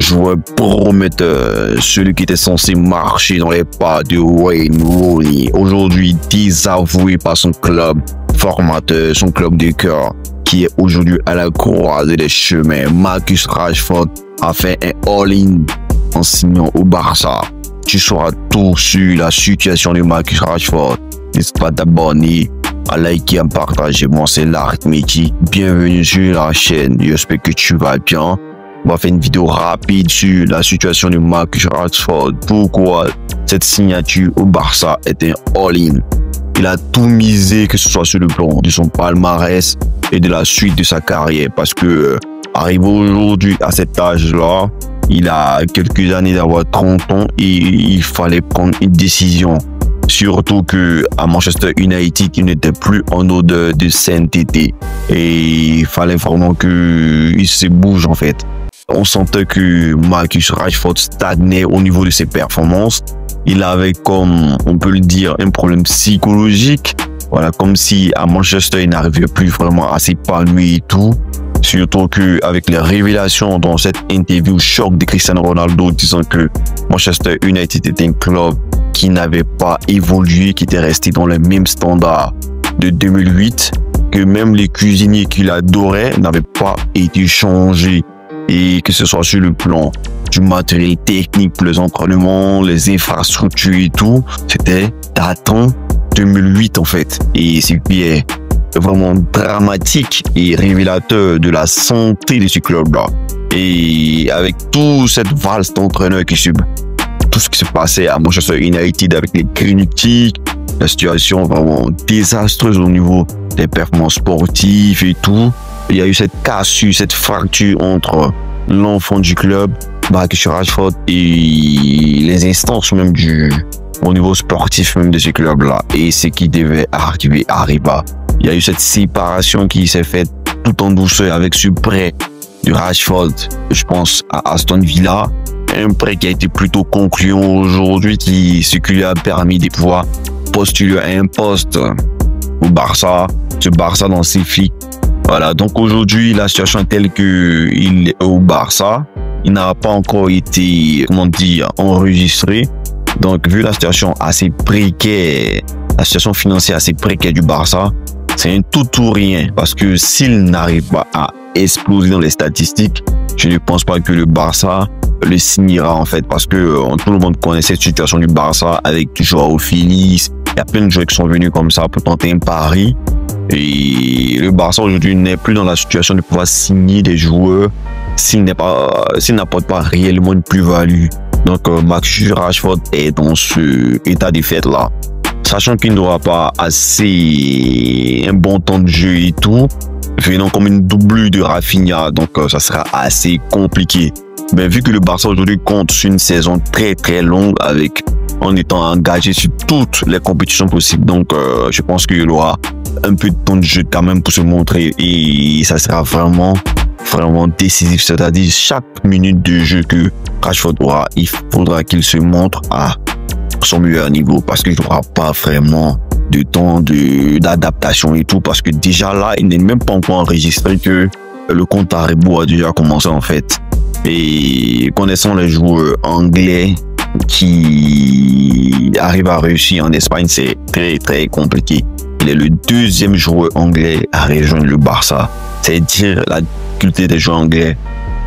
joueur prometteur, celui qui était censé marcher dans les pas de Wayne Rooney, aujourd'hui désavoué par son club formateur, son club de cœur, qui est aujourd'hui à la croisée des chemins. Marcus Rashford a fait un all-in en signant au Barça. Tu sauras tout sur la situation de Marcus Rashford. N'hésite pas à t'abonner, à liker, à partager. Moi, c'est l'arithmétique. Bienvenue sur la chaîne. J'espère que tu vas bien. On va faire une vidéo rapide sur la situation de Marcus Rashford. Pourquoi cette signature au Barça est un all-in. Il a tout misé, que ce soit sur le plan de son palmarès et de la suite de sa carrière. Parce que arrivé aujourd'hui à cet âge-là, il a quelques années d'avoir 30 ans et il fallait prendre une décision. Surtout que à Manchester United, il n'était plus en odeur de sainteté. Et il fallait vraiment qu'il se bouge en fait. On sentait que Marcus Rashford stagnait au niveau de ses performances. Il avait, comme on peut le dire, un problème psychologique. Voilà, comme si à Manchester, il n'arrivait plus vraiment à s'épanouir et tout. Surtout qu'avec les révélations dans cette interview choc de Cristiano Ronaldo disant que Manchester United était un club qui n'avait pas évolué, qui était resté dans les mêmes standards de 2008, que même les cuisiniers qu'il adorait n'avaient pas été changés, et que ce soit sur le plan du matériel technique, les entraînements, les infrastructures et tout, c'était datant 2008 en fait. Et c'est qui est vraiment dramatique et révélateur de la santé de ce club-là. Et avec toute cette valse d'entraîneurs qui subent tout ce qui se passait à Manchester United avec les critiques, la situation vraiment désastreuse au niveau des performances sportives et tout, il y a eu cette cassure, cette fracture entre l'enfant du club, Marcus Rashford, et les instances même au niveau sportif même de ce club-là. Et ce qui devait arriver arriva. Il y a eu cette séparation qui s'est faite tout en douceur avec ce prêt de Rashford, je pense à Aston Villa. Un prêt qui a été plutôt concluant aujourd'hui, ce qui lui a permis de pouvoir postuler à un poste au Barça, ce Barça dans ses flics. Voilà, donc aujourd'hui, la situation est telle qu'il est au Barça. Il n'a pas encore été, comment dire, enregistré. Donc, vu la situation assez précaire, la situation financière assez précaire du Barça, c'est un tout ou rien. Parce que s'il n'arrive pas à exploser dans les statistiques, je ne pense pas que le Barça le signera en fait. Parce que tout le monde connaît cette situation du Barça avec Joao Félix. Il y a plein de joueurs qui sont venus comme ça pour tenter un pari. Et le Barça aujourd'hui n'est plus dans la situation de pouvoir signer des joueurs s'il n'apporte pas réellement une plus-value. Donc Marcus Rashford est dans ce état de fait là. Sachant qu'il n'aura pas assez un bon temps de jeu et tout, venant comme une doublure de Rafinha, donc ça sera assez compliqué. Mais vu que le Barça aujourd'hui compte sur une saison très longue en étant engagé sur toutes les compétitions possibles, donc je pense qu'il aura un peu de temps de jeu quand même pour se montrer et ça sera vraiment décisif. C'est-à-dire chaque minute de jeu que Rashford aura, il faudra qu'il se montre à son meilleur niveau parce qu'il n'aura pas vraiment de temps d'adaptation et tout, parce que déjà là, il n'est même pas encore enregistré que le compte à rebours a déjà commencé en fait. Et connaissant les joueurs anglais qui arrivent à réussir en Espagne, c'est très compliqué. Il est le deuxième joueur anglais à rejoindre le Barça. C'est dire la difficulté des joueurs anglais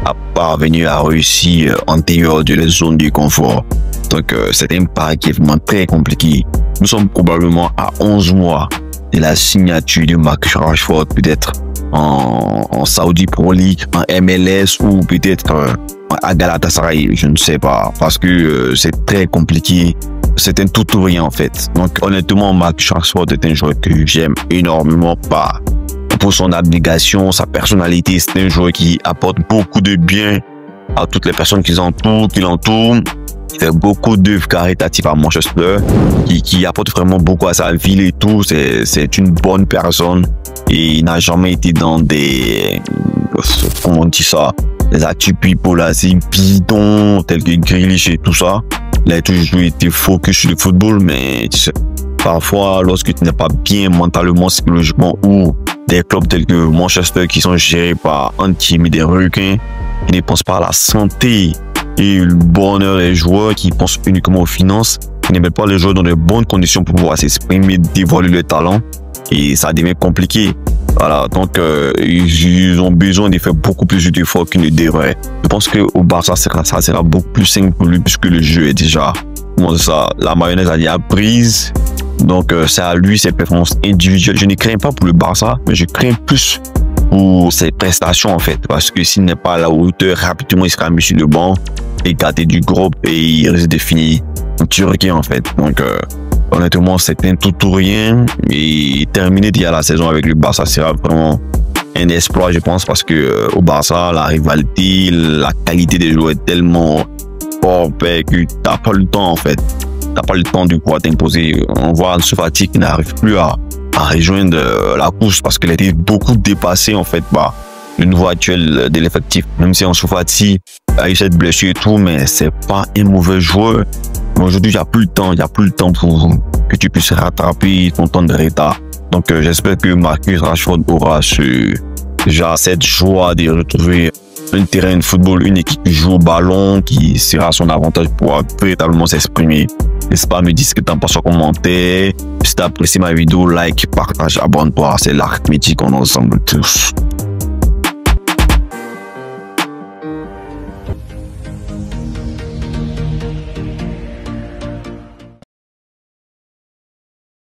à parvenir à réussir en dehors de la zone de confort. Donc c'est un pari qui est vraiment très compliqué. Nous sommes probablement à 11 mois de la signature de Marcus Rashford, peut-être en Saudi Pro League, en MLS ou peut-être à Galatasaray, je ne sais pas, parce que c'est très compliqué. C'est un tout ou rien en fait. Donc honnêtement, Marcus Rashford est un joueur que j'aime énormément pour son abnégation, sa personnalité. C'est un joueur qui apporte beaucoup de bien à toutes les personnes qui l'entourent. Il fait beaucoup d'œuvres caritatives à Manchester, qui apporte vraiment beaucoup à sa ville et tout. C'est une bonne personne et il n'a jamais été dans des, comment on dit ça, des attitudes bidons tels que Grealish et tout ça. Il a toujours été focus sur le football, mais tu sais, parfois lorsque tu n'es pas bien mentalement, psychologiquement, ou des clubs tels que Manchester qui sont gérés par un team des requins, qui ne pensent pas à la santé et le bonheur des joueurs qui pensent uniquement aux finances, qui ne mettent pas les joueurs dans de bonnes conditions pour pouvoir s'exprimer, dévoiler leur talent. Et ça devient compliqué. Voilà, donc ils ont besoin de faire beaucoup plus d'efforts qu'ils ne devraient. Je pense qu'au Barça, ça sera beaucoup plus simple pour lui puisque le jeu est déjà, comment ça, la mayonnaise a déjà prise. Donc c'est à lui ses performances individuelles. Je ne crains pas pour le Barça, mais je crains plus pour ses prestations en fait. Parce que s'il n'est pas à la hauteur, rapidement il sera mis sur le banc, écarté du groupe et il risque de finir en Turquie en fait. Donc honnêtement, c'est un tout ou rien. Et terminer déjà la saison avec le Barça sera vraiment un exploit, je pense, parce que au Barça, la rivalité, la qualité des joueurs est tellement forte que t'as pas le temps, en fait. T'as pas le temps de pouvoir t'imposer. On voit Ansu Fati qui n'arrive plus à rejoindre la course parce qu'elle a été beaucoup dépassée, en fait, par le niveau actuel de l'effectif. Même si Ansu Fati a eu cette blessure et tout, mais c'est pas un mauvais joueur. Aujourd'hui, il n'y a plus le temps pour que tu puisses rattraper ton temps de retard. Donc, j'espère que Marcus Rashford aura déjà cette joie de retrouver un terrain de football, une équipe qui joue au ballon, qui sera à son avantage pour pouvoir véritablement s'exprimer. N'hésite pas à me dire ce que tu en penses en commentaire. Si tu as apprécié ma vidéo, like, partage, abonne-toi. C'est l'arithmétique, on est ensemble tous.